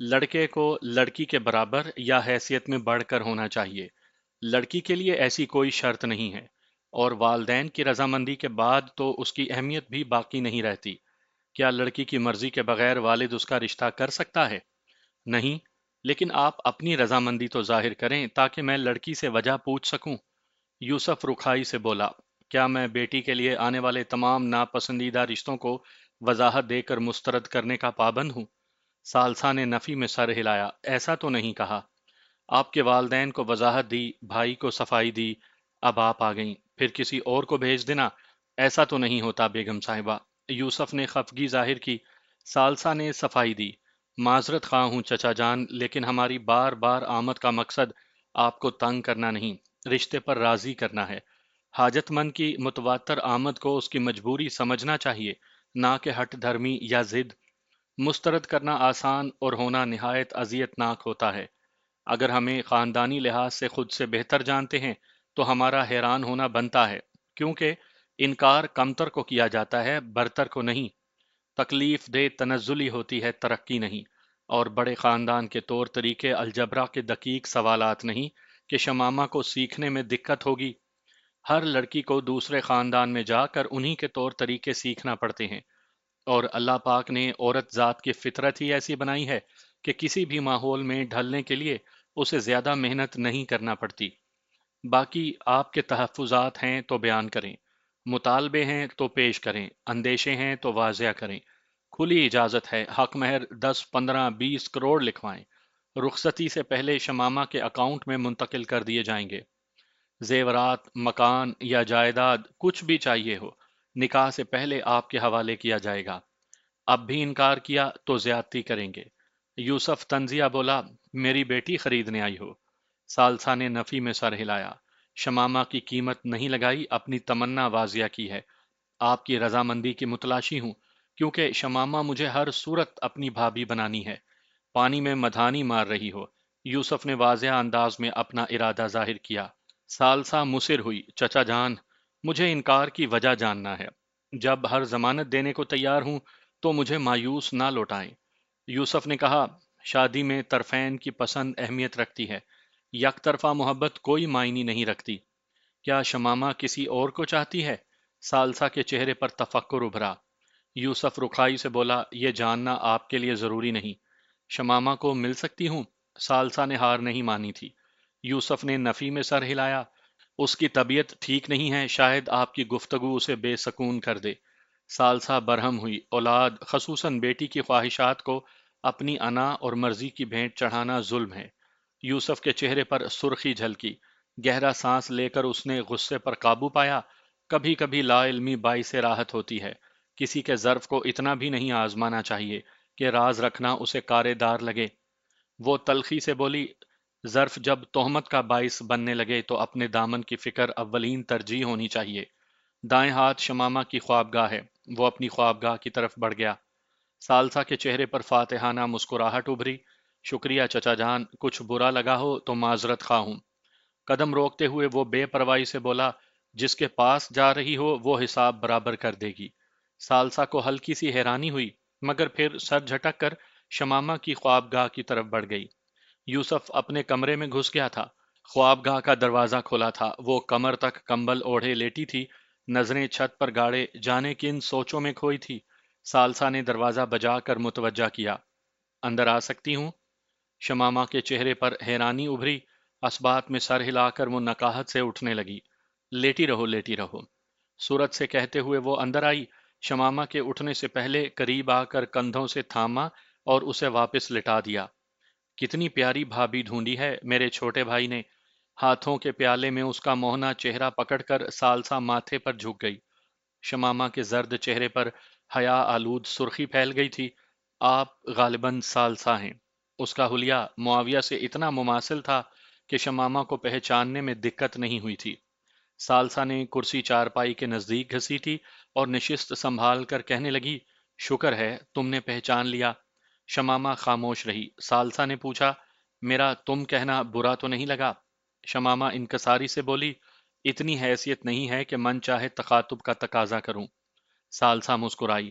لڑکے کو لڑکی کے برابر یا حیثیت میں بڑھ کر ہونا چاہیے۔ لڑکی کے لیے ایسی کوئی شرط نہیں ہے، اور والدین کی رضامندی کے بعد تو اس کی اہمیت بھی باقی نہیں رہتی۔ کیا لڑکی کی مرضی کے بغیر والد اس کا رشتہ کر سکتا ہے؟ نہیں، لیکن آپ اپنی رضامندی تو ظاہر کریں تاکہ میں لڑکی سے وجہ پوچھ سکوں۔ یوسف رکھائی سے بولا، کیا میں بیٹی کے لیے آنے والے تمام ناپسندیدہ رشتوں کو وضاحت دے کر مسترد کرنے کا پابند ہوں؟ ثالثہ نے نفی میں سر ہلایا، ایسا تو نہیں کہا۔ آپ کے والدین کو وضاحت دی، بھائی کو صفائی دی، اب آپ آ گئیں، پھر کسی اور کو بھیج دینا، ایسا تو نہیں ہوتا بیگم صاحبہ۔ یوسف نے خفگی ظاہر کی۔ ثالثہ نے صفائی دی، معذرت خواہ ہوں چچا جان، لیکن ہماری بار بار آمد کا مقصد آپ کو تنگ کرنا نہیں، رشتے پر راضی کرنا ہے۔ حاجت مند کی متواتر آمد کو اس کی مجبوری سمجھنا چاہیے، نہ کہ ہٹ دھرمی یا ضد۔ مسترد کرنا آسان اور ہونا نہایت اذیت ناک ہوتا ہے۔ اگر ہمیں خاندانی لحاظ سے خود سے بہتر جانتے ہیں تو ہمارا حیران ہونا بنتا ہے، کیونکہ انکار کمتر کو کیا جاتا ہے، برتر کو نہیں۔ تکلیف دہ تنزلی ہوتی ہے، ترقی نہیں۔ اور بڑے خاندان کے طور طریقے الجبرا کے دقیق سوالات نہیں کہ شمامہ کو سیکھنے میں دقت ہوگی۔ ہر لڑکی کو دوسرے خاندان میں جا کر انہی کے طور طریقے سیکھنا پڑتے ہیں، اور اللہ پاک نے عورت ذات کی فطرت ہی ایسی بنائی ہے کہ کسی بھی ماحول میں ڈھلنے کے لیے اسے زیادہ محنت نہیں کرنا پڑتی۔ باقی آپ کے تحفظات ہیں تو بیان کریں، مطالبے ہیں تو پیش کریں، اندیشے ہیں تو واضح کریں۔ کھلی اجازت ہے، حق مہر 10 15 20 کروڑ لکھوائیں، رخصتی سے پہلے شمامہ کے اکاؤنٹ میں منتقل کر دیے جائیں گے۔ زیورات، مکان یا جائیداد کچھ بھی چاہیے ہو، نکاح سے پہلے آپ کے حوالے کیا جائے گا۔ اب بھی انکار کیا تو زیادتی کریں گے۔ یوسف طنزیہ بولا، میری بیٹی خریدنے آئی ہو؟ ثالثہ نے نفی میں سر ہلایا، شمامہ کی قیمت نہیں لگائی، اپنی تمنا واضح کی ہے۔ آپ کی رضامندی کی متلاشی ہوں، کیونکہ شمامہ مجھے ہر صورت اپنی بھابھی بنانی ہے۔ پانی میں مدھانی مار رہی ہو۔ یوسف نے واضح انداز میں اپنا ارادہ ظاہر کیا۔ ثالثہ مصر ہوئی، چچا جان، مجھے انکار کی وجہ جاننا ہے۔ جب ہر ضمانت دینے کو تیار ہوں تو مجھے مایوس نہ لوٹائیں۔ یوسف نے کہا، شادی میں طرفین کی پسند اہمیت رکھتی ہے، یک طرفہ محبت کوئی معنی نہیں رکھتی۔ کیا شمامہ کسی اور کو چاہتی ہے؟ ثالثہ کے چہرے پر تفکر ابھرا۔ یوسف رکھائی سے بولا، یہ جاننا آپ کے لیے ضروری نہیں۔ شمامہ کو مل سکتی ہوں؟ ثالثہ نے ہار نہیں مانی تھی۔ یوسف نے نفی میں سر ہلایا، اس کی طبیعت ٹھیک نہیں ہے، شاید آپ کی گفتگو اسے بے سکون کر دے۔ ثالثہ برہم ہوئی، اولاد خصوصاً بیٹی کی خواہشات کو اپنی انا اور مرضی کی بھینٹ چڑھانا ظلم ہے۔ یوسف کے چہرے پر سرخی جھلکی، گہرا سانس لے کر اس نے غصے پر قابو پایا۔ کبھی کبھی لا علمی باعث راحت ہوتی ہے، کسی کے ظرف کو اتنا بھی نہیں آزمانا چاہیے کہ راز رکھنا اسے کارے دار لگے۔ وہ تلخی سے بولی، ظرف جب تہمت کا باعث بننے لگے تو اپنے دامن کی فکر اولین ترجیح ہونی چاہیے۔ دائیں ہاتھ شمامہ کی خوابگاہ ہے، وہ اپنی خوابگاہ کی طرف بڑھ گیا۔ ثالثہ کے چہرے پر فاتحانہ مسکراہٹ ابھری، شکریہ چچا جان، کچھ برا لگا ہو تو معذرت خواہ ہوں۔ قدم روکتے ہوئے وہ بے پرواہی سے بولا، جس کے پاس جا رہی ہو وہ حساب برابر کر دے گی۔ ثالثہ کو ہلکی سی حیرانی ہوئی، مگر پھر سر جھٹک کر شمامہ کی خوابگاہ کی طرف بڑھ گئی۔ یوسف اپنے کمرے میں گھس گیا تھا۔ خوابگاہ کا دروازہ کھلا تھا، وہ کمر تک کمبل اوڑھے لیٹی تھی، نظریں چھت پر گاڑے جانے کن سوچوں میں کھوئی تھی۔ ثالثہ نے دروازہ بجا کر متوجہ کیا، اندر آ سکتی ہوں؟ شمامہ کے چہرے پر حیرانی ابھری، اسبات میں سر ہلا کر وہ نکاہت سے اٹھنے لگی۔ لیٹی رہو لیٹی رہو، صورت سے کہتے ہوئے وہ اندر آئی۔ شمامہ کے اٹھنے سے پہلے قریب آ کر کندھوں سے تھاما اور اسے واپس لٹا دیا۔ کتنی پیاری بھابھی ڈھونڈی ہے میرے چھوٹے بھائی نے۔ ہاتھوں کے پیالے میں اس کا موہنا چہرہ پکڑ کر ثالثہ ماتھے پر جھک گئی۔ شمامہ کے زرد چہرے پر حیا آلود سرخی پھیل گئی تھی۔ آپ غالباً ثالثہ ہیں۔ اس کا حلیہ معاویہ سے اتنا مماثل تھا کہ شمامہ کو پہچاننے میں دقت نہیں ہوئی تھی۔ ثالثہ نے کرسی چارپائی کے نزدیک گھسیٹی اور نشست سنبھال کر کہنے لگی، شکر ہے تم نے پہچان لیا۔ شمامہ خاموش رہی۔ ثالثہ نے پوچھا، میرا تم کہنا برا تو نہیں لگا؟ شمامہ انکساری سے بولی، اتنی حیثیت نہیں ہے کہ من چاہے تخاطب کا تقاضا کروں۔ ثالثہ مسکرائی،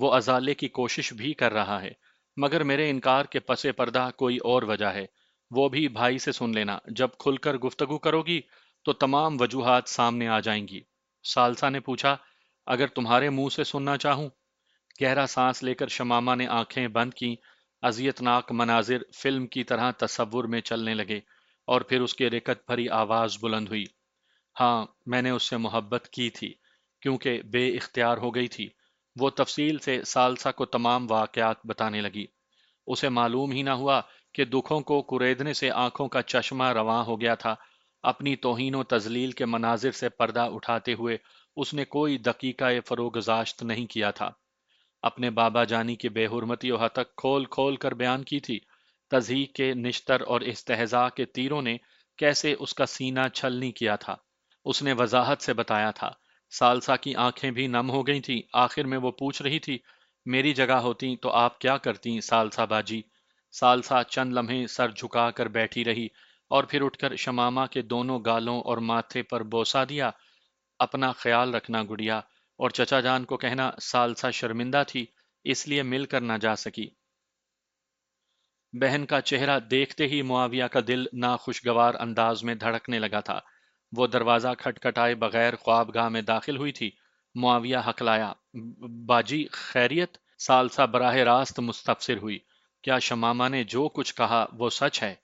وہ ازالے کی کوشش بھی کر رہا ہے، مگر میرے انکار کے پس پردہ کوئی اور وجہ ہے۔ وہ بھی بھائی سے سن لینا، جب کھل کر گفتگو کرو گی تو تمام وجوہات سامنے آ جائیں گی۔ سالسا نے پوچھا، اگر تمہارے منہ سے سننا چاہوں؟ گہرا سانس لے کر شماما نے آنکھیں بند کیں۔ اذیتناک مناظر فلم کی طرح تصور میں چلنے لگے، اور پھر اس کی رکت بھری آواز بلند ہوئی۔ ہاں، میں نے اس سے محبت کی تھی، کیونکہ بے اختیار ہو گئی تھی۔ وہ تفصیل سے سالسا کو تمام واقعات بتانے لگی۔ اسے معلوم ہی نہ ہوا کہ دکھوں کو کریدنے سے آنکھوں کا چشمہ رواں ہو گیا تھا۔ اپنی توہین و تذلیل کے مناظر سے پردہ اٹھاتے ہوئے اس نے کوئی دقیقہ فروگزاشت نہیں کیا تھا۔ اپنے بابا جانی کی بے حرمتی و ہتک کھول کھول کر بیان کی تھی۔ تضحیک کے نشتر اور استہزاء کے تیروں نے کیسے اس کا سینہ چھلنی کیا تھا، اس نے وضاحت سے بتایا تھا۔ سالسا کی آنکھیں بھی نم ہو گئی تھیں۔ آخر میں وہ پوچھ رہی تھی، میری جگہ ہوتی تو آپ کیا کرتی سالسا باجی؟ سالسا چند لمحے سر جھکا کر بیٹھی رہی، اور پھر اٹھ کر شماما کے دونوں گالوں اور ماتھے پر بوسہ دیا۔ اپنا خیال رکھنا گڑیا، اور چچا جان کو کہنا سالسا شرمندہ تھی، اس لیے مل کر نہ جا سکی۔ بہن کا چہرہ دیکھتے ہی معاویہ کا دل ناخوشگوار انداز میں دھڑکنے لگا تھا۔ وہ دروازہ کھٹکھٹائے بغیر خوابگاہ میں داخل ہوئی تھی۔ معاویہ ہکلایا، باجی خیریت؟ سالسا براہ راست مستفسر ہوئی، کیا شماما نے جو کچھ کہا وہ سچ ہے؟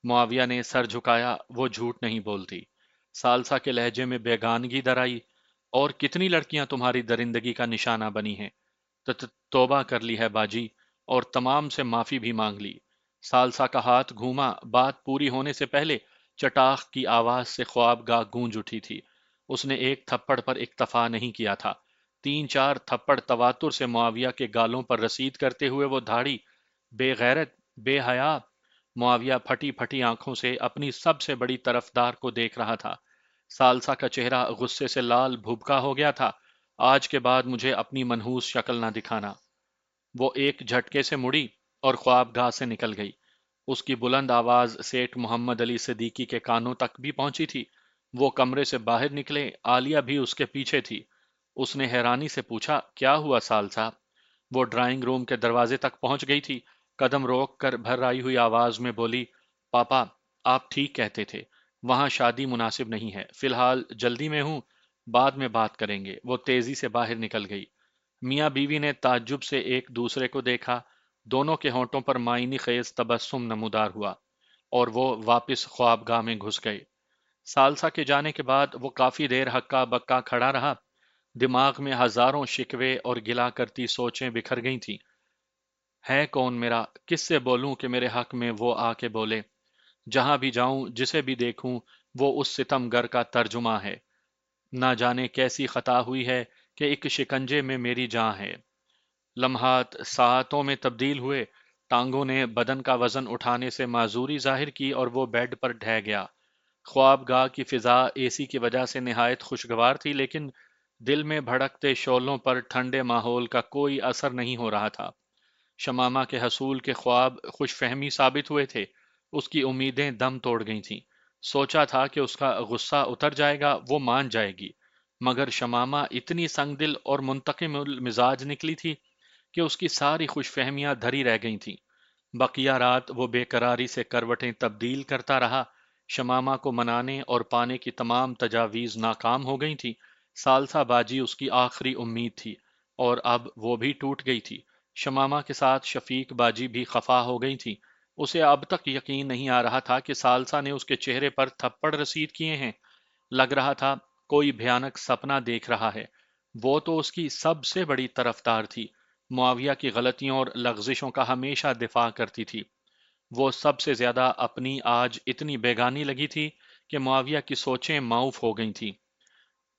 معاویہ نے سر جھکایا، وہ جھوٹ نہیں بولتی۔ سالسا کے لہجے میں بیگانگی در آئی، اور کتنی لڑکیاں تمہاری درندگی کا نشانہ بنی ہیں؟ توبہ کر لی ہے باجی، اور تمام سے معافی بھی مانگ لی۔ سالسا کا ہاتھ گھوما۔ بات پوری ہونے سے پہلے چٹاخ کی آواز سے خوابگاہ گونج اٹھی تھی۔ اس نے ایک تھپڑ پر اکتفا نہیں کیا تھا، تین چار تھپڑ تواتر سے معاویہ کے گالوں پر رسید کرتے ہوئے وہ دھاڑی، بے غیرت، بے حیا! معاویہ پھٹی پھٹی آنکھوں سے اپنی سب سے بڑی طرفدار کو دیکھ رہا تھا۔ سالسا کا چہرہ غصے سے لال بھبکا ہو گیا تھا۔ آج کے بعد مجھے اپنی منحوس شکل نہ دکھانا۔ وہ ایک جھٹکے سے مڑی اور خوابگاہ سے نکل گئی۔ اس کی بلند آواز سیٹھ محمد علی صدیقی کے کانوں تک بھی پہنچی تھی۔ وہ کمرے سے باہر نکلے، عالیہ بھی اس کے پیچھے تھی۔ اس نے حیرانی سے پوچھا، کیا ہوا سالسا؟ وہ ڈرائنگ روم کے دروازے تک پہنچ گئی تھی، قدم روک کر بھر آئی ہوئی آواز میں بولی، پاپا، آپ ٹھیک کہتے تھے، وہاں شادی مناسب نہیں ہے، فی الحال جلدی میں ہوں، بعد میں بات کریں گے۔ وہ تیزی سے باہر نکل گئی۔ میاں بیوی نے تعجب سے ایک دوسرے کو دیکھا۔ دونوں کے ہونٹوں پر معنی خیز تبسم نمودار ہوا، اور وہ واپس خوابگاہ میں گھس گئے۔ سالسا کے جانے کے بعد وہ کافی دیر ہکا بکا کھڑا رہا۔ دماغ میں ہزاروں شکوے اور گلا کرتی سوچیں بکھر گئی تھیں۔ ہے کون میرا؟ کس سے بولوں کہ میرے حق میں وہ آ کے بولے؟ جہاں بھی جاؤں، جسے بھی دیکھوں، وہ اس ستم گر کا ترجمہ ہے۔ نہ جانے کیسی خطا ہوئی ہے کہ ایک شکنجے میں میری جاں ہے۔ لمحات ساعتوں میں تبدیل ہوئے۔ ٹانگوں نے بدن کا وزن اٹھانے سے معذوری ظاہر کی، اور وہ بیڈ پر ڈھہ گیا۔ خوابگاہ کی فضا اے سی کی وجہ سے نہایت خوشگوار تھی، لیکن دل میں بھڑکتے شعلوں پر ٹھنڈے ماحول کا کوئی اثر نہیں ہو رہا تھا۔ شمامہ کے حصول کے خواب خوش فہمی ثابت ہوئے تھے۔ اس کی امیدیں دم توڑ گئی تھیں۔ سوچا تھا کہ اس کا غصہ اتر جائے گا، وہ مان جائے گی، مگر شمامہ اتنی سنگ دل اور منتقم المزاج نکلی تھی کہ اس کی ساری خوش فہمیاں دھری رہ گئی تھیں۔ بقیہ رات وہ بے قراری سے کروٹیں تبدیل کرتا رہا۔ شمامہ کو منانے اور پانے کی تمام تجاویز ناکام ہو گئی تھی۔ سالسا باجی اس کی آخری امید تھی، اور اب وہ بھی ٹوٹ گئی تھی۔ شمامہ کے ساتھ شفیق باجی بھی خفا ہو گئی تھی۔ اسے اب تک یقین نہیں آ رہا تھا کہ سالسا نے اس کے چہرے پر تھپڑ رسید کیے ہیں۔ لگ رہا تھا کوئی بھیانک سپنا دیکھ رہا ہے۔ وہ تو اس کی سب سے بڑی طرفدار تھی، معاویہ کی غلطیوں اور لغزشوں کا ہمیشہ دفاع کرتی تھی۔ وہ سب سے زیادہ اپنی آج اتنی بیگانی لگی تھی کہ معاویہ کی سوچیں معوف ہو گئی تھیں۔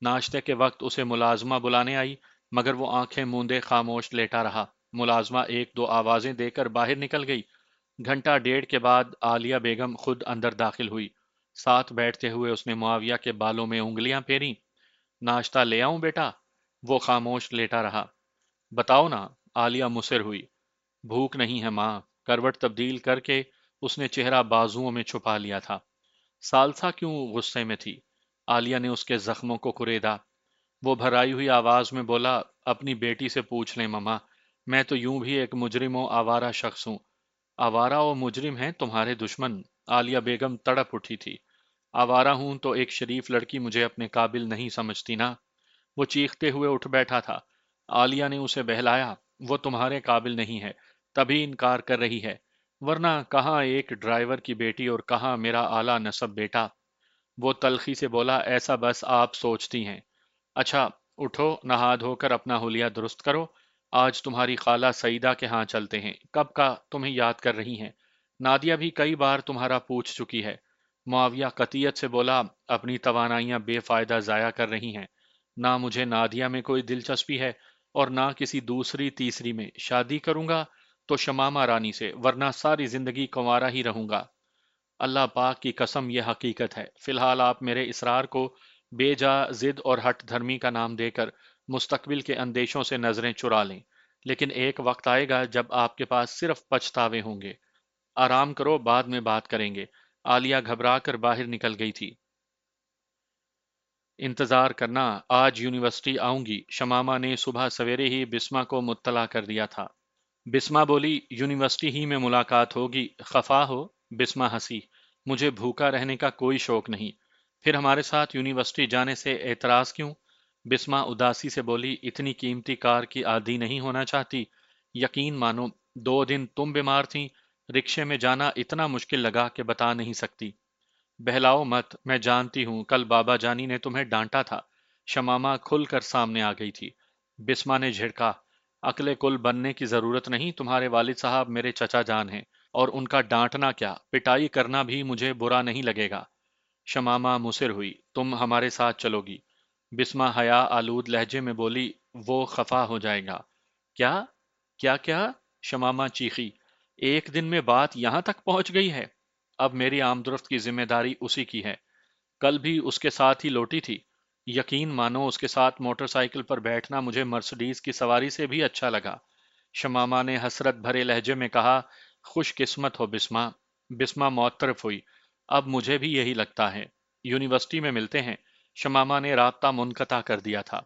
ناشتے کے وقت اسے ملازمہ بلانے آئی، مگر وہ آنکھیں موندے خاموش لیٹا رہا۔ ملازمہ ایک دو آوازیں دے کر باہر نکل گئی۔ گھنٹہ ڈیڑھ کے بعد عالیہ بیگم خود اندر داخل ہوئی۔ ساتھ بیٹھتے ہوئے اس نے معاویہ کے بالوں میں انگلیاں پھیریں۔ ناشتہ لے آؤں بیٹا؟ وہ خاموش لیٹا رہا۔ بتاؤ نا، عالیہ مصر ہوئی۔ بھوک نہیں ہے ماں۔ کروٹ تبدیل کر کے اس نے چہرہ بازوؤں میں چھپا لیا تھا۔ سالسا کیوں غصے میں تھی؟ عالیہ نے اس کے زخموں کو کریدا۔ وہ بھرائی ہوئی آواز میں بولا، اپنی بیٹی سے پوچھ لیں مما، میں تو یوں بھی ایک مجرم و آوارہ شخص ہوں۔ آوارہ و مجرم ہیں تمہارے دشمن، عالیہ بیگم تڑپ اٹھی تھی۔ آوارہ ہوں تو ایک شریف لڑکی مجھے اپنے قابل نہیں سمجھتی نا؟ وہ چیختے ہوئے اٹھ بیٹھا تھا۔ عالیہ نے اسے بہلایا، وہ تمہارے قابل نہیں ہے، تبھی انکار کر رہی ہے، ورنہ کہاں ایک ڈرائیور کی بیٹی اور کہاں میرا اعلیٰ نسب بیٹا۔ وہ تلخی سے بولا، ایسا بس آپ سوچتی ہیں۔ اچھا، اٹھو، نہا دھو کر اپنا حلیہ درست کرو، آج تمہاری خالہ سعیدہ کے ہاں چلتے ہیں، کب کا تمہیں یاد کر رہی ہیں، نادیہ بھی کئی بار تمہارا پوچھ چکی ہے۔ معاویہ قطعیت سے بولا، اپنی توانائیاں بے فائدہ ضائع کر رہی ہیں، نہ مجھے نادیہ میں کوئی دلچسپی ہے اور نہ کسی دوسری تیسری میں، شادی کروں گا تو شمامہ رانی سے، ورنہ ساری زندگی کنوارا ہی رہوں گا۔ اللہ پاک کی قسم یہ حقیقت ہے، فی الحال آپ میرے اصرار کو بے جا ضد اور ہٹ دھرمی کا نام دے کر مستقبل کے اندیشوں سے نظریں چرا لیں، لیکن ایک وقت آئے گا جب آپ کے پاس صرف پچھتاوے ہوں گے۔ آرام کرو، بعد میں بات کریں گے۔ عالیہ گھبرا کر باہر نکل گئی تھی۔ انتظار کرنا، آج یونیورسٹی آؤں گی، شمامہ نے صبح سویرے ہی بسمہ کو مطلع کر دیا تھا۔ بسمہ بولی، یونیورسٹی ہی میں ملاقات ہوگی، خفا ہو؟ بسمہ ہنسی، مجھے بھوکا رہنے کا کوئی شوق نہیں، پھر ہمارے ساتھ یونیورسٹی جانے سے اعتراض کیوں؟ بسمہ اداسی سے بولی، اتنی قیمتی کار کی عادی نہیں ہونا چاہتی؟ یقین مانو، 2 دن تم بیمار تھیں، رکشے میں جانا اتنا مشکل لگا کہ بتا نہیں سکتی۔ بہلاؤ مت، میں جانتی ہوں کل بابا جانی نے تمہیں ڈانٹا تھا۔ شمامہ کھل کر سامنے آ گئی تھی۔ بسمہ نے جھڑکا، عقل کل بننے کی ضرورت نہیں، تمہارے والد صاحب میرے چچا جان ہیں، اور ان کا ڈانٹنا کیا، پٹائی کرنا بھی مجھے برا نہیں لگے گا۔ شمامہ مصر ہوئی، تم ہمارے ساتھ چلو گی؟ بسمہ حیا آلود لہجے میں بولی، وہ خفا ہو جائے گا۔ کیا؟ کیا؟ شمامہ چیخی، ایک دن میں بات یہاں تک پہنچ گئی ہے؟ اب میری آمدرفت کی ذمہ داری اسی کی ہے، کل بھی اس کے ساتھ ہی لوٹی تھی، یقین مانو اس کے ساتھ موٹر سائیکل پر بیٹھنا مجھے مرسڈیز کی سواری سے بھی اچھا لگا۔ شمامہ نے حسرت بھرے لہجے میں کہا، خوش قسمت ہو بسمہ۔ بسمہ معترف ہوئی، اب مجھے بھی یہی لگتا ہے، یونیورسٹی میں ملتے ہیں۔ شمامہ نے رابطہ منقطع کر دیا تھا۔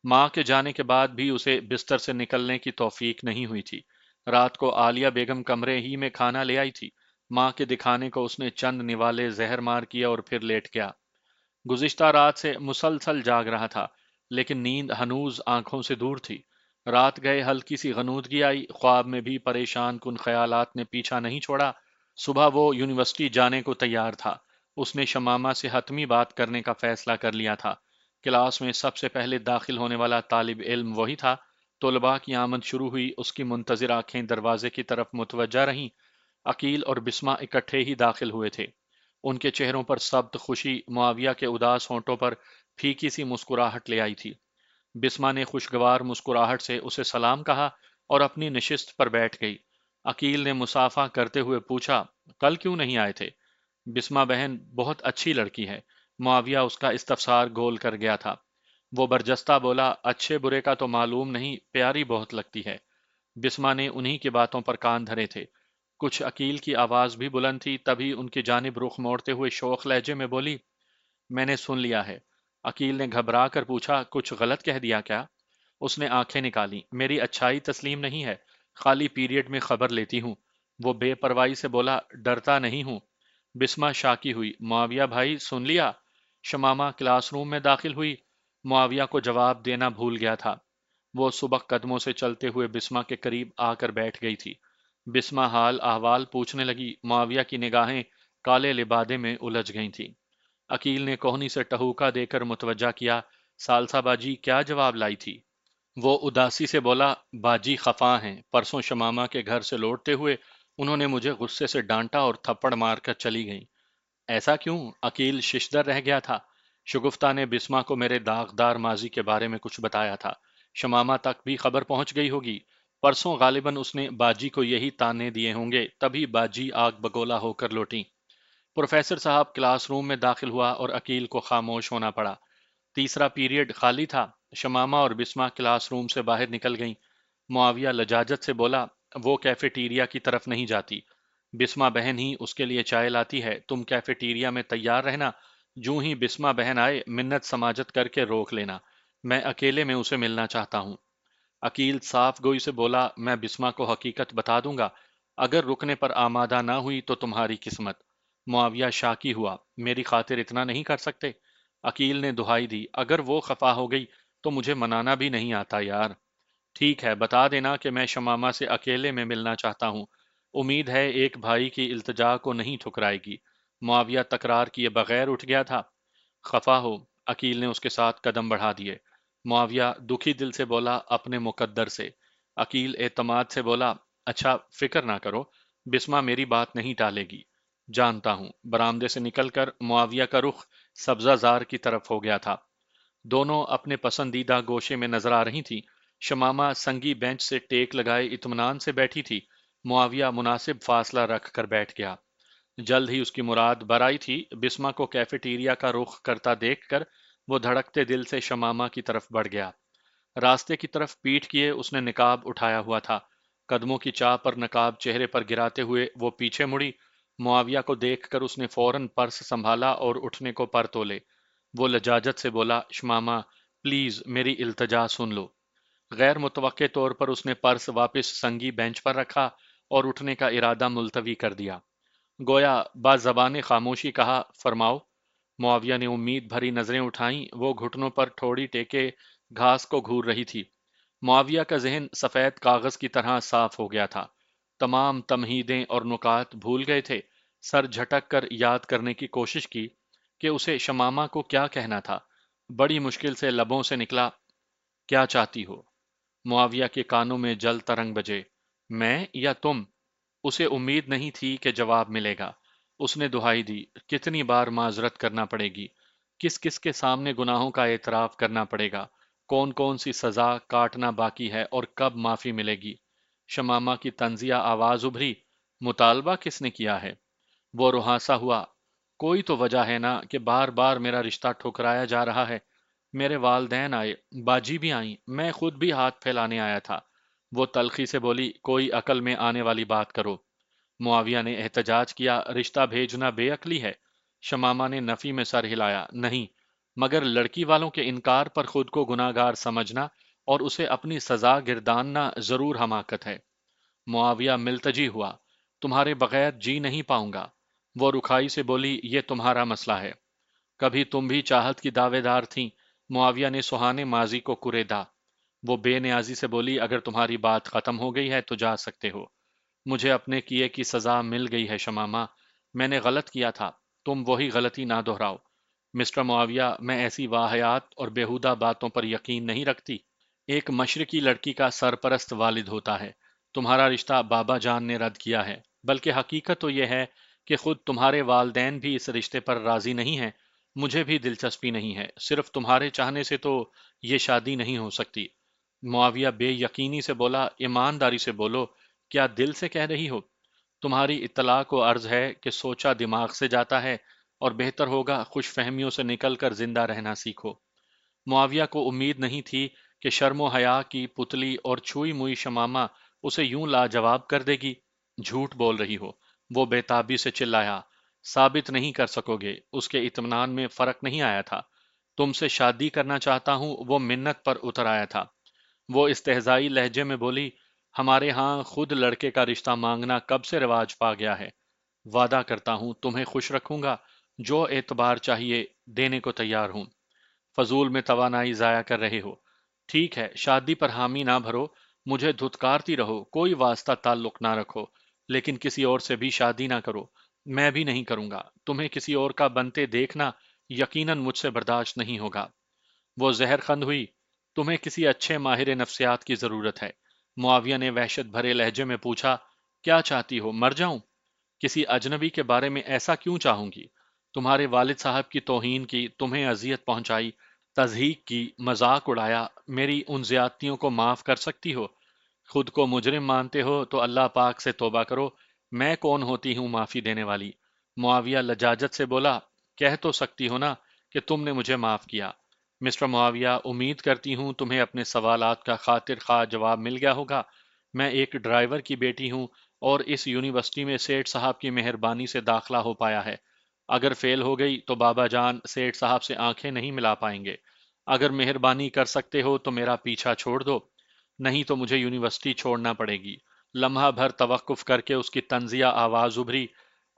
ماں کے جانے کے بعد بھی اسے بستر سے نکلنے کی توفیق نہیں ہوئی تھی۔ رات کو عالیہ بیگم کمرے ہی میں کھانا لے آئی تھی۔ ماں کے دکھانے کو اس نے چند نوالے زہر مار کیا اور پھر لیٹ گیا۔ گزشتہ رات سے مسلسل جاگ رہا تھا، لیکن نیند ہنوز آنکھوں سے دور تھی۔ رات گئے ہلکی سی غنودگی آئی، خواب میں بھی پریشان کن خیالات نے پیچھا نہیں چھوڑا۔ صبح وہ یونیورسٹی جانے کو تیار تھا۔ اس نے شمامہ سے حتمی بات کرنے کا فیصلہ کر لیا تھا۔ کلاس میں سب سے پہلے داخل ہونے والا طالب علم وہی تھا۔ طلباء کی آمد شروع ہوئی، اس کی منتظر آنکھیں دروازے کی طرف متوجہ رہیں۔ عقیل اور بسمہ اکٹھے ہی داخل ہوئے تھے۔ ان کے چہروں پر سبت خوشی معاویہ کے اداس ہونٹوں پر پھیکی سی مسکراہٹ لے آئی تھی۔ بسمہ نے خوشگوار مسکراہٹ سے اسے سلام کہا اور اپنی نشست پر بیٹھ گئی۔ عقیل نے مصافحہ کرتے ہوئے پوچھا، کل کیوں نہیں آئے تھے؟ بسمہ بہن بہت اچھی لڑکی ہے۔ معاویہ اس کا استفسار گول کر گیا تھا۔ وہ برجستہ بولا، اچھے برے کا تو معلوم نہیں، پیاری بہت لگتی ہے۔ بسمہ نے انہی کی باتوں پر کان دھرے تھے۔ کچھ عقیل کی آواز بھی بلند تھی، تبھی ان کی جانب رخ موڑتے ہوئے شوخ لہجے میں بولی، میں نے سن لیا ہے۔ عقیل نے گھبرا کر پوچھا، کچھ غلط کہہ دیا کیا؟ اس نے آنکھیں نکالی، میری اچھائی تسلیم نہیں ہے، خالی پیریڈ میں خبر لیتی ہوں۔ وہ بے پرواہی سے بولا، ڈرتا نہیں ہوں۔ بسمہ شاکی ہوئی، معاویہ بھائی سن لیا؟ شمامہ کلاس روم میں داخل ہوئی۔ معاویہ کو جواب دینا بھول گیا تھا۔ وہ سبک قدموں سے چلتے ہوئے بسمہ کے قریب آ کر بیٹھ گئی تھی۔ بسمہ حال احوال پوچھنے لگی، معاویہ کی نگاہیں کالے لبادے میں الجھ گئی تھیں۔ عقیل نے کوہنی سے ٹہوکا دے کر متوجہ کیا، ثالثہ باجی کیا جواب لائی تھی؟ وہ اداسی سے بولا، باجی خفا ہیں، پرسوں شمامہ کے گھر سے لوٹتے ہوئے انہوں نے مجھے غصے سے ڈانٹا اور تھپڑ مار کر چلی گئیں۔ ایسا کیوں؟ عقیل ششدر رہ گیا تھا۔ شگفتہ نے بسمہ کو میرے داغدار ماضی کے بارے میں کچھ بتایا تھا، شمامہ تک بھی خبر پہنچ گئی ہوگی۔ پرسوں غالباً اس نے باجی کو یہی تانے دیے ہوں گے، تبھی باجی آگ بگولا ہو کر لوٹیں۔ پروفیسر صاحب کلاس روم میں داخل ہوا اور عقیل کو خاموش ہونا پڑا۔ تیسرا پیریڈ خالی تھا۔ شمامہ اور بسمہ کلاس روم سے باہر نکل گئیں۔ معاویہ لجاجت سے بولا، وہ کیفیٹیریا کی طرف نہیں جاتی، بسمہ بہن ہی اس کے لیے چائے لاتی ہے، تم کیفیٹیریا میں تیار رہنا، جوں ہی بسمہ بہن آئے منت سماجت کر کے روک لینا، میں اکیلے میں اسے ملنا چاہتا ہوں۔ عقیل صاف گوئی سے بولا، میں بسما کو حقیقت بتا دوں گا، اگر رکنے پر آمادہ نہ ہوئی تو تمہاری قسمت۔ معاویہ شاکی ہوا، میری خاطر اتنا نہیں کر سکتے؟ عقیل نے دہائی دی، اگر وہ خفا ہو گئی تو مجھے منانا بھی نہیں آتا یار۔ ٹھیک ہے، بتا دینا کہ میں شمامہ سے اکیلے میں ملنا چاہتا ہوں، امید ہے ایک بھائی کی التجا کو نہیں ٹھکرائے گی۔ معاویہ تکرار کیے بغیر اٹھ گیا تھا۔ خفا ہو، عقیل نے اس کے ساتھ قدم بڑھا دیے۔ معاویہ دکھی دل سے بولا، اپنے مقدر سے۔ عقیل اعتماد سے بولا، اچھا فکر نہ کرو، بسمہ میری بات نہیں ٹالے گی۔ جانتا ہوں۔ برآمدے سے نکل کر معاویہ کا رخ سبزہ زار کی طرف ہو گیا تھا۔ دونوں اپنے پسندیدہ گوشے میں نظر آ رہی تھیں۔ شمامہ سنگی بینچ سے ٹیک لگائے اطمینان سے بیٹھی تھی۔ معاویہ مناسب فاصلہ رکھ کر بیٹھ گیا۔ جلد ہی اس کی مراد بر آئی تھی۔ بسمہ کو کیفیٹیریا کا رخ کرتا دیکھ کر وہ دھڑکتے دل سے شمامہ کی طرف بڑھ گیا۔ راستے کی طرف پیٹھ کیے اس نے نقاب اٹھایا ہوا تھا۔ قدموں کی چاہ پر نقاب چہرے پر گراتے ہوئے وہ پیچھے مڑی۔ معاویہ کو دیکھ کر اس نے فوراً پرس سنبھالا اور اٹھنے کو پر تولے۔ وہ لجاجت سے بولا، شمامہ پلیز میری التجا سن لو۔ غیر متوقع طور پر اس نے پرس واپس سنگی بینچ پر رکھا اور اٹھنے کا ارادہ ملتوی کر دیا۔ گویا با زبان خاموشی کہا، فرماؤ۔ معاویہ نے امید بھری نظریں اٹھائیں، وہ گھٹنوں پر ٹھوڑی ٹیکے گھاس کو گھور رہی تھی۔ معاویہ کا ذہن سفید کاغذ کی طرح صاف ہو گیا تھا۔ تمام تمہیدیں اور نکات بھول گئے تھے۔ سر جھٹک کر یاد کرنے کی کوشش کی کہ اسے شمامہ کو کیا کہنا تھا۔ بڑی مشکل سے لبوں سے نکلا، کیا چاہتی ہو؟ معاویہ کے کانوں میں جل ترنگ بجے، میں یا تم؟ اسے امید نہیں تھی کہ جواب ملے گا۔ اس نے دہائی دی، کتنی بار معذرت کرنا پڑے گی؟ کس کس کے سامنے گناہوں کا اعتراف کرنا پڑے گا؟ کون کون سی سزا کاٹنا باقی ہے اور کب معافی ملے گی؟ شمامہ کی طنزیہ آواز ابھری، مطالبہ کس نے کیا ہے؟ وہ رہاسا ہوا، کوئی تو وجہ ہے نا کہ بار بار میرا رشتہ ٹھکرایا جا رہا ہے۔ میرے والدین آئے، باجی بھی آئیں، میں خود بھی ہاتھ پھیلانے آیا تھا۔ وہ تلخی سے بولی، کوئی عقل میں آنے والی بات کرو۔ معاویہ نے احتجاج کیا، رشتہ بھیجنا بے عقلی ہے؟ شمامہ نے نفی میں سر ہلایا، نہیں، مگر لڑکی والوں کے انکار پر خود کو گناہگار سمجھنا اور اسے اپنی سزا گرداننا ضرور حماقت ہے۔ معاویہ ملتجی ہوا، تمہارے بغیر جی نہیں پاؤں گا۔ وہ رکھائی سے بولی، یہ تمہارا مسئلہ ہے، کبھی تم بھی چاہت کی دعوے دار تھیں۔ معاویہ نے سہانے ماضی کو کریدا۔ وہ بے نیازی سے بولی، اگر تمہاری بات ختم ہو گئی ہے تو جا سکتے ہو۔ مجھے اپنے کیے کی سزا مل گئی ہے شمامہ، میں نے غلط کیا تھا، تم وہی غلطی نہ دہراؤ۔ مسٹر معاویہ، میں ایسی واہیات اور بیہودہ باتوں پر یقین نہیں رکھتی۔ ایک مشرقی لڑکی کا سرپرست والد ہوتا ہے، تمہارا رشتہ بابا جان نے رد کیا ہے، بلکہ حقیقت تو یہ ہے کہ خود تمہارے والدین بھی اس رشتے پر راضی نہیں ہیں۔ مجھے بھی دلچسپی نہیں ہے، صرف تمہارے چاہنے سے تو یہ شادی نہیں ہو سکتی۔ معاویہ بے یقینی سے بولا، ایمانداری سے بولو، کیا دل سے کہہ رہی ہو؟ تمہاری اطلاع کو عرض ہے کہ سوچا دماغ سے جاتا ہے، اور بہتر ہوگا خوش فہمیوں سے نکل کر زندہ رہنا سیکھو۔ معاویہ کو امید نہیں تھی کہ شرم و حیا کی پتلی اور چھوئی موئی شمامہ اسے یوں لاجواب کر دے گی۔ جھوٹ بول رہی ہو، وہ بے تابی سے چلایا، ثابت نہیں کر سکو گے۔ اس کے اطمینان میں فرق نہیں آیا تھا۔ تم سے شادی کرنا چاہتا ہوں، وہ منت پر اتر آیا تھا۔ وہ استہزائی لہجے میں بولی، ہمارے ہاں خود لڑکے کا رشتہ مانگنا کب سے رواج پا گیا ہے۔ وعدہ کرتا ہوں تمہیں خوش رکھوں گا، جو اعتبار چاہیے دینے کو تیار ہوں۔ فضول میں توانائی ضائع کر رہے ہو۔ ٹھیک ہے، شادی پر حامی نہ بھرو، مجھے دھتکارتی رہو، کوئی واسطہ تعلق نہ رکھو، لیکن کسی اور سے بھی شادی نہ کرو۔ میں بھی نہیں کروں گا۔ تمہیں کسی اور کا بنتے دیکھنا یقیناً مجھ سے برداشت نہیں ہوگا۔ وہ زہر خند ہوئی، تمہیں کسی اچھے ماہر نفسیات کی ضرورت ہے۔ معاویہ نے وحشت بھرے لہجے میں پوچھا، کیا چاہتی ہو، مر جاؤں؟ کسی اجنبی کے بارے میں ایسا کیوں چاہوں گی؟ تمہارے والد صاحب کی توہین کی، تمہیں اذیت پہنچائی، تضحیک کی، مذاق اڑایا، میری ان زیادتیوں کو معاف کر سکتی ہو؟ خود کو مجرم مانتے ہو تو اللہ پاک سے توبہ کرو، میں کون ہوتی ہوں معافی دینے والی؟ معاویہ لجاجت سے بولا، کہہ تو سکتی ہو نا کہ تم نے مجھے معاف کیا۔ مسٹر معاویہ، امید کرتی ہوں تمہیں اپنے سوالات کا خاطر خواہ جواب مل گیا ہوگا۔ میں ایک ڈرائیور کی بیٹی ہوں اور اس یونیورسٹی میں سیٹھ صاحب کی مہربانی سے داخلہ ہو پایا ہے۔ اگر فیل ہو گئی تو بابا جان سیٹھ صاحب سے آنکھیں نہیں ملا پائیں گے۔ اگر مہربانی کر سکتے ہو تو میرا پیچھا چھوڑ دو۔ نہیں تو مجھے یونیورسٹی چھوڑنا پڑے گی۔ لمحہ بھر توقف کر کے اس کی طنزیہ آواز ابھری،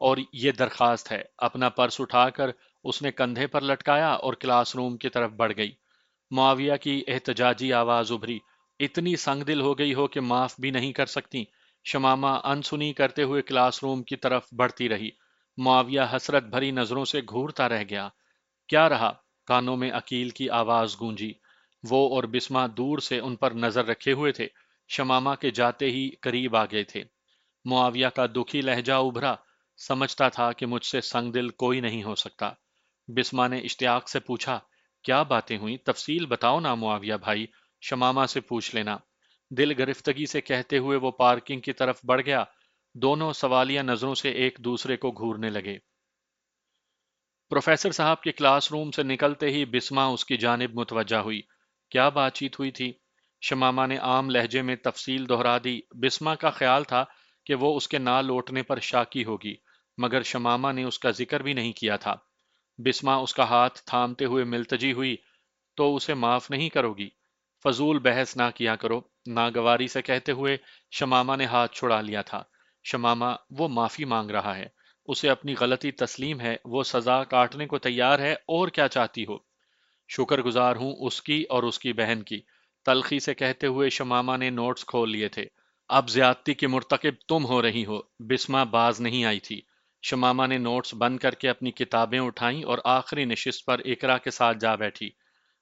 اور یہ درخواست ہے۔ اپنا پرس اٹھا کر اس نے کندھے پر لٹکایا اور کلاس روم کی طرف بڑھ گئی۔ معاویہ کی احتجاجی آواز ابھری، اتنی سنگ دل ہو گئی ہو کہ معاف بھی نہیں کر سکتی؟ شمامہ انسنی کرتے ہوئے کلاس روم کی طرف بڑھتی رہی۔ معاویہ حسرت بھری نظروں سے گھورتا رہ گیا۔ کیا رہا؟ کانوں میں عقیل کی آواز گونجی۔ وہ اور بسمہ دور سے ان پر نظر رکھے ہوئے تھے، شمامہ کے جاتے ہی قریب آ گئے تھے۔ معاویہ کا دکھی لہجہ ابھرا، سمجھتا تھا کہ مجھ سے سنگ دل کوئی نہیں ہو سکتا۔ بسمہ نے اشتیاق سے پوچھا، کیا باتیں ہوئیں؟ تفصیل بتاؤ نا معاویہ بھائی، شمامہ سے پوچھ لینا۔ دل گرفتگی سے کہتے ہوئے وہ پارکنگ کی طرف بڑھ گیا۔ دونوں سوالیہ نظروں سے ایک دوسرے کو گھورنے لگے۔ پروفیسر صاحب کے کلاس روم سے نکلتے ہی بسمہ اس کی جانب متوجہ ہوئی۔ کیا بات چیت ہوئی تھی؟ شمامہ نے عام لہجے میں تفصیل دہرا دی۔ بسمہ کا خیال تھا کہ وہ اس کے نہ لوٹنے پر شاکی ہوگی، مگر شمامہ نے اس کا ذکر بھی نہیں کیا تھا۔ بسمہ اس کا ہاتھ تھامتے ہوئے ملتجی ہوئی، تو اسے معاف نہیں کرو گی؟ فضول بحث نہ کیا کرو، ناگواری سے کہتے ہوئے شمامہ نے ہاتھ چھڑا لیا تھا۔ شمامہ، وہ معافی مانگ رہا ہے، اسے اپنی غلطی تسلیم ہے، وہ سزا کاٹنے کو تیار ہے، اور کیا چاہتی ہو؟ شکر گزار ہوں اس کی اور اس کی بہن کی، تلخی سے کہتے ہوئے شمامہ نے نوٹس کھول لیے تھے۔ اب زیادتی کی مرتکب تم ہو رہی ہو۔ بسمہ باز نہیں آئی تھی۔ شمامہ نے نوٹس بند کر کے اپنی کتابیں اٹھائیں اور آخری نشست پر اقرا کے ساتھ جا بیٹھی۔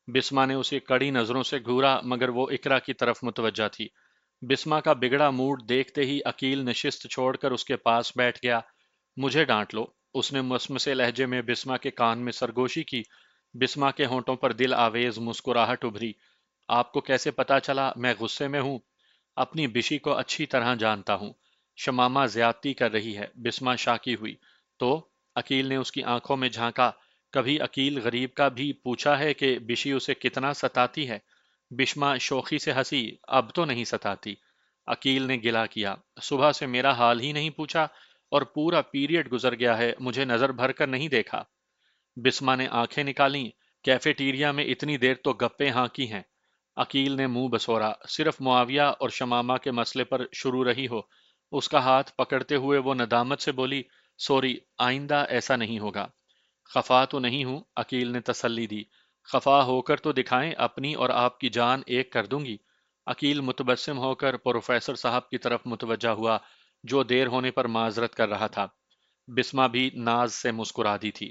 بسمہ نے اسے کڑی نظروں سے گھورا، مگر وہ اقرا کی طرف متوجہ تھی۔ بسمہ کا بگڑا موڈ دیکھتے ہی عقیل نشست چھوڑ کر اس کے پاس بیٹھ گیا۔ مجھے ڈانٹ لو، اس نے مسمسے لہجے میں بسمہ کے کان میں سرگوشی کی۔ بسمہ کے ہونٹوں پر دل آویز مسکراہٹ ابھری۔ آپ کو کیسے پتا چلا میں غصے میں ہوں؟ اپنی بشی کو اچھی طرح جانتا ہوں۔ شمامہ زیادتی کر رہی ہے، بسمہ شاکی ہوئی۔ تو عقیل نے اس کی آنکھوں میں جھانکا۔ کبھی عقیل غریب کا بھی پوچھا ہے کہ بشی اسے کتنا ستاتی ہے؟ بسمہ شوخی سے ہنسی، اب تو نہیں ستاتی۔ عقیل نے گلا کیا، صبح سے میرا حال ہی نہیں پوچھا، اور پورا پیریڈ گزر گیا ہے، مجھے نظر بھر کر نہیں دیکھا۔ بسمہ نے آنکھیں نکالیں، کیفیٹیریا میں اتنی دیر تو گپیں ہانکی ہیں۔ عقیل نے منہ بسورا، صرف معاویہ اور شمامہ کے مسئلے پر شروع رہی ہو؟ اس کا ہاتھ پکڑتے ہوئے وہ ندامت سے بولی، سوری، آئندہ ایسا نہیں ہوگا۔ خفا تو نہیں ہوں، عقیل نے تسلی دی۔ خفا ہو کر تو دکھائیں، اپنی اور آپ کی جان ایک کر دوں گی۔ عقیل متبسم ہو کر پروفیسر صاحب کی طرف متوجہ ہوا، جو دیر ہونے پر معذرت کر رہا تھا۔ بسمہ بھی ناز سے مسکرا دی تھی۔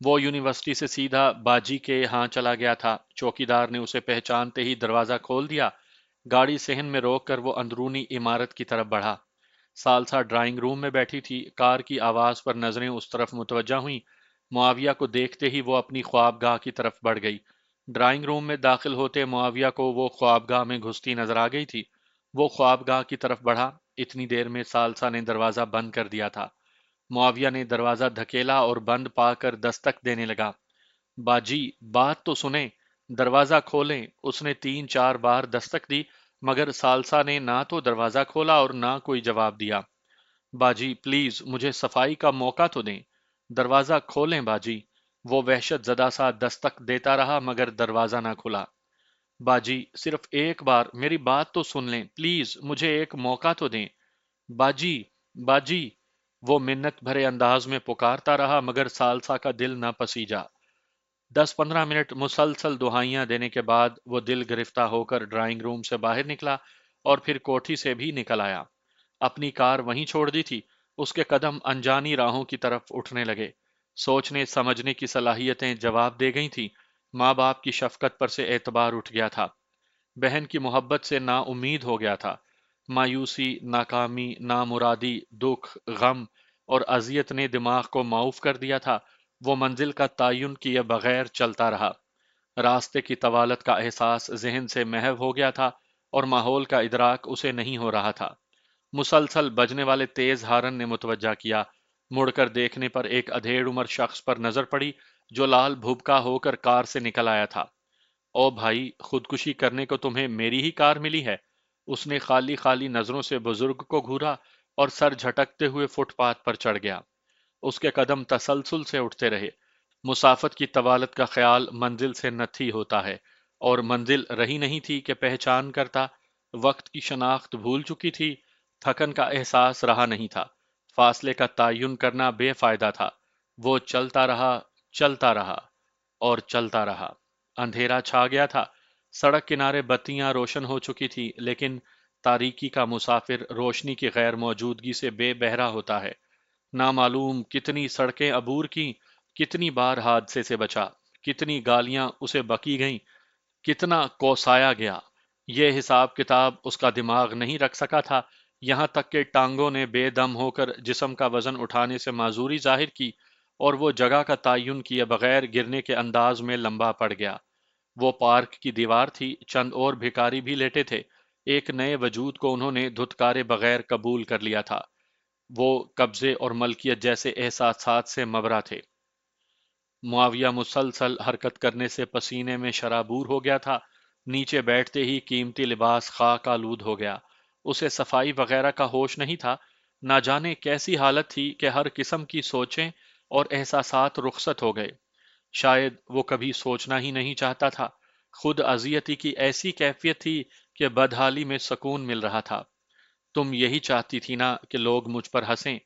وہ یونیورسٹی سے سیدھا باجی کے ہاں چلا گیا تھا۔ چوکیدار نے اسے پہچانتے ہی دروازہ کھول دیا۔ گاڑی صحن میں روک کر وہ اندرونی عمارت کی طرف بڑھا۔ سالسا ڈرائنگ روم میں بیٹھی تھی۔ کار کی آواز پر نظریں اس طرف متوجہ ہوئیں۔ معاویہ کو دیکھتے ہی وہ اپنی خوابگاہ کی طرف بڑھ گئی۔ ڈرائنگ روم میں داخل ہوتے معاویہ کو وہ خوابگاہ میں گھستی نظر آ گئی تھی۔ وہ خوابگاہ کی طرف بڑھا، اتنی دیر میں سالسا نے دروازہ بند کر دیا تھا۔ معاویہ نے دروازہ دھکیلا اور بند پا کر دستک دینے لگا۔ باجی، بات تو سنیں، دروازہ کھولیں۔ اس نے 3 4 بار دستک دی، مگر سالسا نے نہ تو دروازہ کھولا اور نہ کوئی جواب دیا۔ باجی پلیز مجھے صفائی کا موقع تو دیں، دروازہ کھولیں باجی۔ وہ وحشت زدہ سا دستک دیتا رہا، مگر دروازہ نہ کھلا۔ باجی صرف ایک بار میری بات تو سن لیں، پلیز مجھے ایک موقع تو دیں۔ باجی، باجی، وہ منت بھرے انداز میں پکارتا رہا، مگر سالسا کا دل نہ پسیجا۔ 10 15 منٹ مسلسل دہائیاں دینے کے بعد وہ دل گرفتہ ہو کر ڈرائنگ روم سے باہر نکلا، اور پھر کوٹھی سے بھی نکل آیا۔ اپنی کار وہیں چھوڑ دی تھی۔ اس کے قدم انجانی راہوں کی طرف اٹھنے لگے۔ سوچنے سمجھنے کی صلاحیتیں جواب دے گئی تھیں۔ ماں باپ کی شفقت پر سے اعتبار اٹھ گیا تھا۔ بہن کی محبت سے نا امید ہو گیا تھا۔ مایوسی، ناکامی، نامرادی، دکھ، غم اور اذیت نے دماغ کو معوف کر دیا تھا۔ وہ منزل کا تعین کیے بغیر چلتا رہا۔ راستے کی طوالت کا احساس ذہن سے محو ہو گیا تھا، اور ماحول کا ادراک اسے نہیں ہو رہا تھا۔ مسلسل بجنے والے تیز ہارن نے متوجہ کیا۔ مڑ کر دیکھنے پر ایک ادھیڑ عمر شخص پر نظر پڑی، جو لال بھبکا ہو کر کار سے نکل آیا تھا۔ او بھائی، خودکشی کرنے کو تمہیں میری ہی کار ملی ہے؟ اس نے خالی خالی نظروں سے بزرگ کو گھورا اور سر جھٹکتے ہوئے فٹ پاتھ پر چڑھ گیا۔ اس کے قدم تسلسل سے اٹھتے رہے۔ مسافت کی طوالت کا خیال منزل سے نتھی ہوتا ہے، اور منزل رہی نہیں تھی کہ پہچان کرتا، وقت کی شناخت بھول چکی تھی، تھکن کا احساس رہا نہیں تھا، فاصلے کا تعین کرنا بے فائدہ تھا۔ وہ چلتا رہا اور چلتا رہا۔ اندھیرا چھا گیا تھا، سڑک کنارے بتیاں روشن ہو چکی تھی، لیکن تاریکی کا مسافر روشنی کی غیر موجودگی سے بے بہرا ہوتا ہے۔ نامعلوم کتنی سڑکیں عبور کی، کتنی بار حادثے سے بچا، کتنی گالیاں اسے بکی گئیں، کتنا کوسایا گیا۔ یہ حساب کتاب اس کا دماغ نہیں رکھ سکا تھا، یہاں تک کہ ٹانگوں نے بے دم ہو کر جسم کا وزن اٹھانے سے معذوری ظاہر کی، اور وہ جگہ کا تعین کیے بغیر گرنے کے انداز میں لمبا پڑ گیا۔ وہ پارک کی دیوار تھی، چند اور بھکاری بھی لیٹے تھے، ایک نئے وجود کو انہوں نے دھتکارے بغیر قبول کر لیا تھا۔ وہ قبضے اور ملکیت جیسے احساسات سے مبرا تھے۔ معاویہ مسلسل حرکت کرنے سے پسینے میں شرابور ہو گیا تھا، نیچے بیٹھتے ہی قیمتی لباس خاک آلود ہو گیا۔ اسے صفائی وغیرہ کا ہوش نہیں تھا، نہ جانے کیسی حالت تھی کہ ہر قسم کی سوچیں اور احساسات رخصت ہو گئے۔ شاید وہ کبھی سوچنا ہی نہیں چاہتا تھا، خود اذیتی کی ایسی کیفیت تھی کہ بدحالی میں سکون مل رہا تھا۔ تم یہی چاہتی تھی نا کہ لوگ مجھ پر ہنسیں،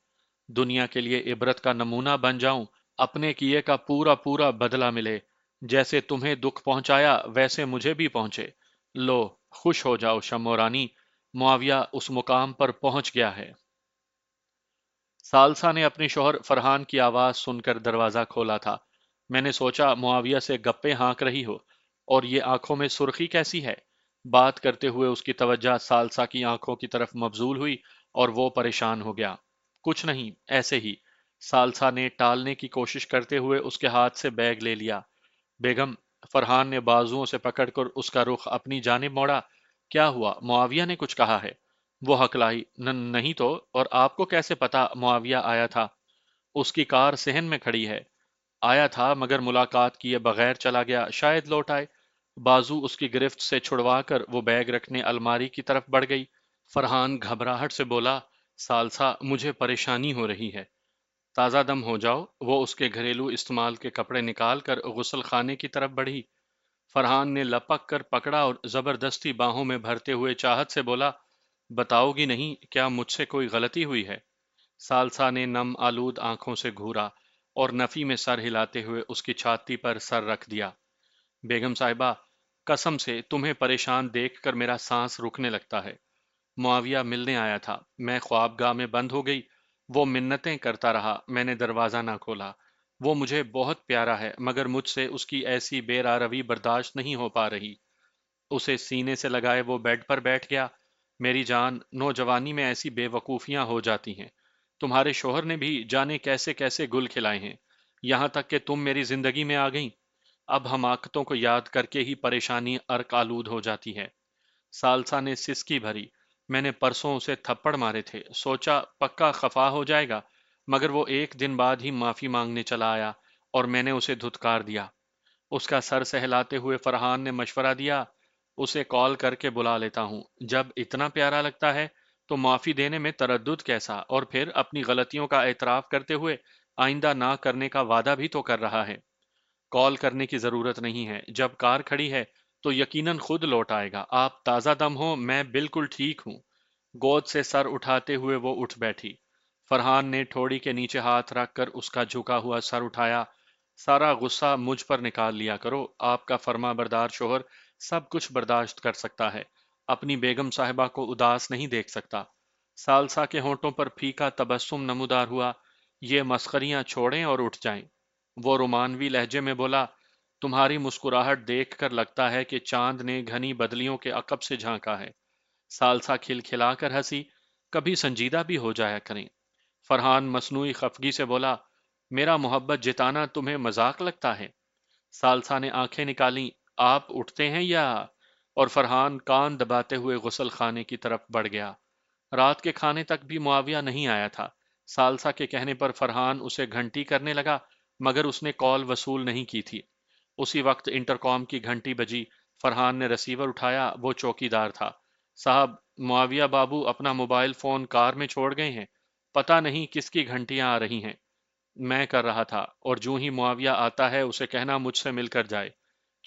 دنیا کے لیے عبرت کا نمونہ بن جاؤں، اپنے کیے کا پورا پورا بدلہ ملے، جیسے تمہیں دکھ پہنچایا ویسے مجھے بھی پہنچے۔ لو، خوش ہو جاؤ شمع رانی، معاویہ اس مقام پر پہنچ گیا ہے۔ سالسا نے اپنے شوہر فرحان کی آواز سن کر دروازہ کھولا تھا۔ میں نے سوچا معاویہ سے گپے ہانک رہی ہو، اور یہ آنکھوں میں سرخی کیسی ہے؟ بات کرتے ہوئے اس کی توجہ سالسا کی آنکھوں کی طرف مبذول ہوئی، اور وہ پریشان ہو گیا۔ کچھ نہیں، ایسے ہی۔ سالسا نے ٹالنے کی کوشش کرتے ہوئے اس کے ہاتھ سے بیگ لے لیا۔ بیگم، فرحان نے بازوؤں سے پکڑ کر اس کا رخ اپنی جانب موڑا۔ کیا ہوا؟ معاویہ نے کچھ کہا ہے؟ وہ ہکلائی۔ نہیں تو، اور آپ کو کیسے پتا معاویہ آیا تھا؟ اس کی کار صحن میں کھڑی ہے۔ آیا تھا مگر ملاقات کیے بغیر چلا گیا، شاید لوٹ آئے۔ بازو اس کی گرفت سے چھڑوا کر وہ بیگ رکھنے الماری کی طرف بڑھ گئی۔ فرحان گھبراہٹ سے بولا، سالسا مجھے پریشانی ہو رہی ہے۔ تازہ دم ہو جاؤ۔ وہ اس کے گھریلو استعمال کے کپڑے نکال کر غسل خانے کی طرف بڑھی۔ فرحان نے لپک کر پکڑا اور زبردستی باہوں میں بھرتے ہوئے چاہت سے بولا، بتاؤ گی نہیں کیا مجھ سے کوئی غلطی ہوئی ہے؟ سالسا نے نم آلود آنکھوں سے گھورا اور نفی میں سر ہلاتے ہوئے اس کی چھاتی پر سر رکھ دیا۔ بیگم صاحبہ، قسم سے تمہیں پریشان دیکھ کر میرا سانس رکنے لگتا ہے۔ معاویہ ملنے آیا تھا، میں خوابگاہ میں بند ہو گئی، وہ منتیں کرتا رہا، میں نے دروازہ نہ کھولا۔ وہ مجھے بہت پیارا ہے، مگر مجھ سے اس کی ایسی بے راروی برداشت نہیں ہو پا رہی۔ اسے سینے سے لگائے وہ بیڈ پر بیٹھ گیا۔ میری جان، نوجوانی میں ایسی بے وقوفیاں ہو جاتی ہیں۔ تمہارے شوہر نے بھی جانے کیسے کیسے گل کھلائے ہیں، یہاں تک کہ تم میری زندگی میں آ گئیں۔ اب حماقتوں کو یاد کر کے ہی پریشانی ارک آلود ہو جاتی ہے۔ سالسا نے سسکی بھری۔ میں نے پرسوں اسے تھپڑ مارے تھے، سوچا پکا خفا ہو جائے گا، مگر وہ ایک دن بعد ہی معافی مانگنے چلا آیا، اور میں نے اسے دھتکار دیا۔ اس کا سر سہلاتے ہوئے فرحان نے مشورہ دیا، اسے کال کر کے بلا لیتا ہوں۔ جب اتنا پیارا لگتا ہے تو معافی دینے میں تردد کیسا؟ اور پھر اپنی غلطیوں کا اعتراف کرتے ہوئے آئندہ نہ کرنے کا وعدہ بھی تو کر رہا ہے۔ کال کرنے کی ضرورت نہیں ہے، جب کار کھڑی ہے تو یقیناً خود لوٹ آئے گا۔ آپ تازہ دم ہو، میں بالکل ٹھیک ہوں۔ گود سے سر اٹھاتے ہوئے وہ اٹھ بیٹھی۔ فرحان نے ٹھوڑی کے نیچے ہاتھ رکھ کر اس کا جھکا ہوا سر اٹھایا۔ سارا غصہ مجھ پر نکال لیا کرو، آپ کا فرما بردار شوہر سب کچھ برداشت کر سکتا ہے، اپنی بیگم صاحبہ کو اداس نہیں دیکھ سکتا۔ سالسا کے ہونٹوں پر پھیکا تبسم نمودار ہوا۔ یہ مسخریاں چھوڑیں اور اٹھ جائیں۔ وہ رومانوی لہجے میں بولا، تمہاری مسکراہٹ دیکھ کر لگتا ہے کہ چاند نے گھنی بدلیوں کے عقب سے جھانکا ہے۔ سالسا کھلکھلا کر ہنسی، کبھی سنجیدہ بھی ہو جایا کریں۔ فرحان مصنوعی خفگی سے بولا، میرا محبت جتانا تمہیں مذاق لگتا ہے؟ سالسا نے آنکھیں نکالیں، آپ اٹھتے ہیں یا؟ اور فرحان کان دباتے ہوئے غسل خانے کی طرف بڑھ گیا۔ رات کے کھانے تک بھی معاویہ نہیں آیا تھا۔ سالسا کے کہنے پر فرحان اسے گھنٹی کرنے لگا، مگر اس نے کال وصول نہیں کی تھی۔ اسی وقت انٹرکام کی گھنٹی بجی۔ فرحان نے ریسیور اٹھایا، وہ چوکی دار تھا۔ صاحب، معاویہ بابو اپنا موبائل فون کار میں چھوڑ گئے ہیں، پتہ نہیں کس کی گھنٹیاں آ رہی ہیں۔ میں کر رہا تھا، اور جوں ہی معاویہ آتا ہے اسے کہنا مجھ سے مل کر جائے۔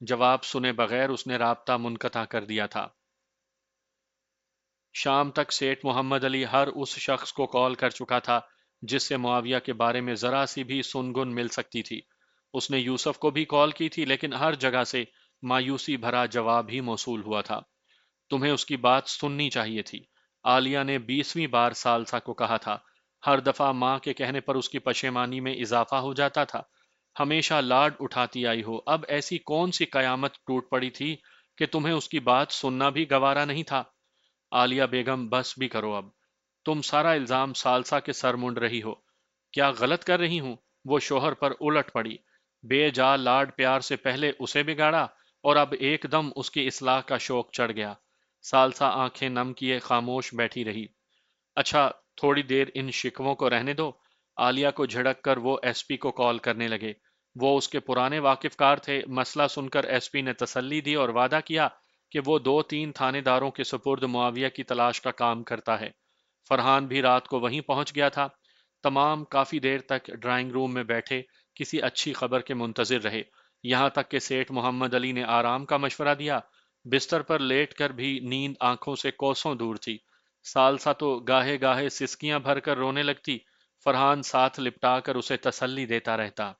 جواب سنے بغیر اس نے رابطہ منقطع کر دیا تھا۔ شام تک سیٹھ محمد علی ہر اس شخص کو کال کر چکا تھا جس سے معاویہ کے بارے میں ذرا سی بھی سنگن مل سکتی تھی۔ اس نے یوسف کو بھی کال کی تھی لیکن ہر جگہ سے مایوسی بھرا جواب ہی موصول ہوا تھا۔ تمہیں اس کی بات سننی چاہیے تھی، عالیہ نے 20ویں بار ثالثہ کو کہا تھا۔ ہر دفعہ ماں کے کہنے پر اس کی پشیمانی میں اضافہ ہو جاتا تھا۔ ہمیشہ لاڈ اٹھاتی آئی ہو، اب ایسی کون سی قیامت ٹوٹ پڑی تھی کہ تمہیں اس کی بات سننا بھی گوارا نہیں تھا؟ عالیہ بیگم بس بھی کرو اب، تم سارا الزام ثالثہ کے سر منڈ رہی ہو۔ کیا غلط کر رہی ہوں؟ وہ شوہر پر الٹ پڑی۔ بے جا لاڈ پیار سے پہلے اسے بگاڑا اور اب ایک دم اس کی اصلاح کا شوق چڑھ گیا۔ ثالثہ آنکھیں نم کیے خاموش بیٹھی رہی۔ اچھا، تھوڑی دیر ان شکووں کو رہنے دو۔ عالیہ کو جھڑک کر وہ ایس پی کو کال کرنے لگے۔ وہ اس کے پرانے واقف کار تھے۔ مسئلہ سن کر ایس پی نے تسلی دی اور وعدہ کیا کہ وہ 2-3 تھانے داروں کے سپرد معاویہ کی تلاش کا کام کرتا ہے۔ فرحان بھی رات کو وہیں پہنچ گیا تھا۔ تمام کافی دیر تک ڈرائنگ روم میں بیٹھے کسی اچھی خبر کے منتظر رہے، یہاں تک کہ سیٹھ محمد علی نے آرام کا مشورہ دیا۔ بستر پر لیٹ کر بھی نیند آنکھوں سے کوسوں دور تھی۔ ثالثہ تو گاہے گاہے سسکیاں بھر کر رونے لگتی۔ فرحان ساتھ لپٹا کر اسے تسلی دیتا رہتا۔